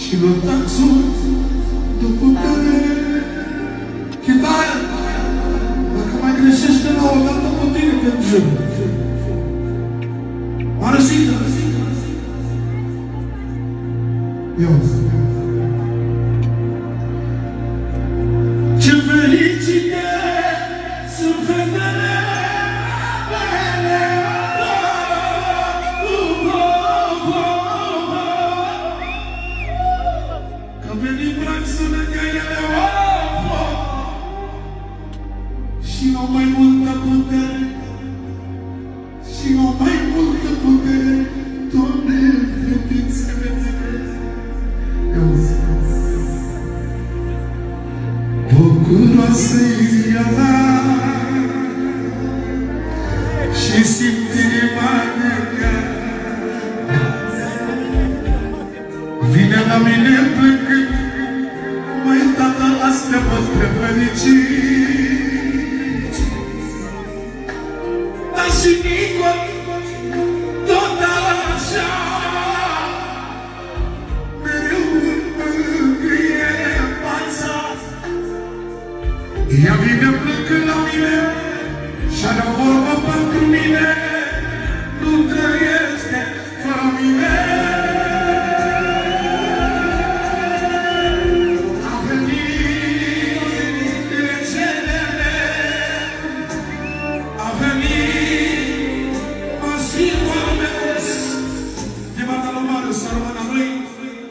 și lăutați-o de putere. Chitaia, dacă mai greșește la o dată pe tine, te jur. M-a răsit. Eu. Ce fericite sunt fetele mele. Că veni vrag sună că ele și o mai multă putere, și o mai multă putere, Doamne, fetițele mele. Bucuroasă-i viața și simt inima neagră. Vine la mine plângând, măi, tată, astea voastre fericit. Dar și Nicol, tot așa, mereu mângâie fața. Ea vine plângând la mine și-are o vorbă pentru mine, nu trăiește fără mine. A venit regelele, a venit Masiul Mes. De Bata Mare să rămână lui,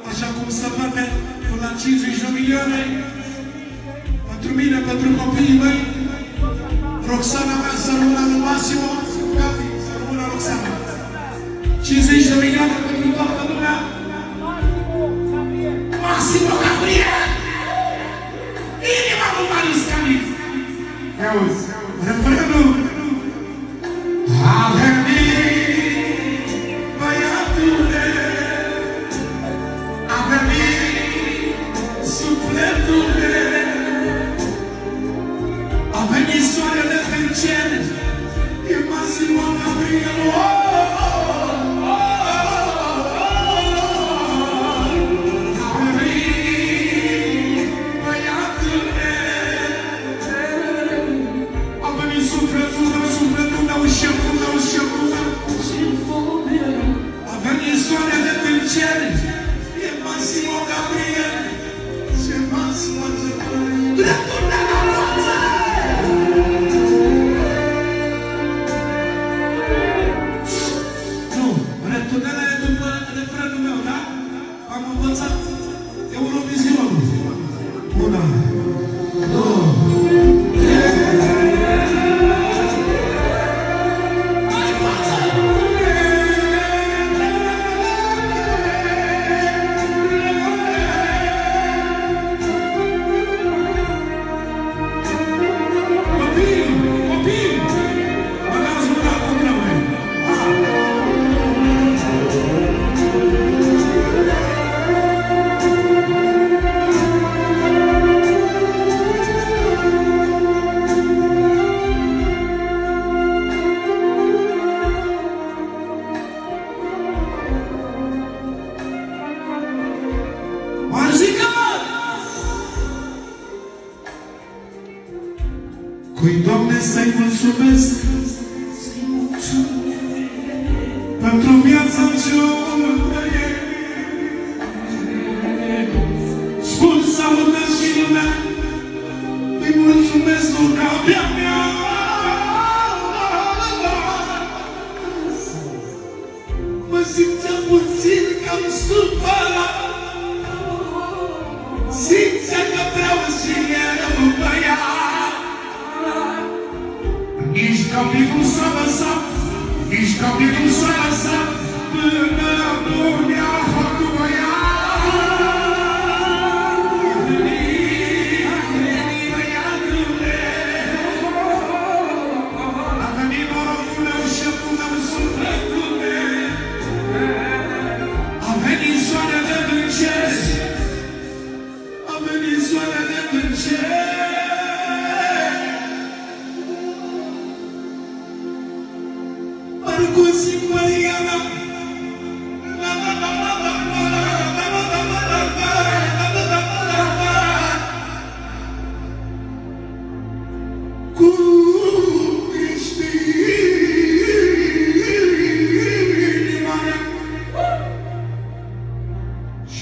așa cum se vede, până la 50 de milioane. Pentru mine, pentru copiii mei, Roxana mea să rămână lui Massimo, Gabi, să rămână Roxana. 50 de milioane pentru toată lumea. Massimo Gabriel! Inima lui Marius Cani! Auzi, refrenul! A venit băiatule, a venit sufletule, a venit soarele în cer, e Massimo Gabriel. A venit băiatule, a venit sufletul meu, șeful meu, a venit soarele în cer, e Massimo Gabriel, ce Massimo Gabriel. Dreptul de la roță! Returnarea e după refrenul meu, da? Am învățat Eurovizionul. Una, două, cui, Doamne, să-i mulțumesc pentru viața ce-o trăiesc. Spun să audă și lumea, îi mulțumesc ocazia mea. Mă simțea puțin cam supărat, simțea că vreau și eu băiat. Nici ca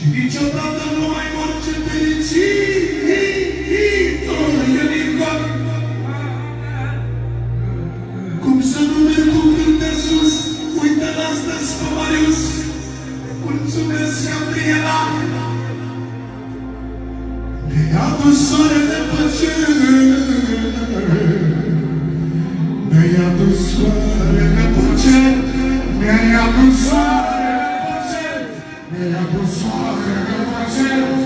Și niciodată nu mai orice fericit-o e din gol. Cum să nu merg cuvinte sus, uite-l astăzi pe Marius. Mulțumesc, Gabriela. Mi-a adus soarele pe cer. Mi-ai adus soarele pe cer. Mi-ai adus soarele pe cer. Mi-ai adus soarele pe cer.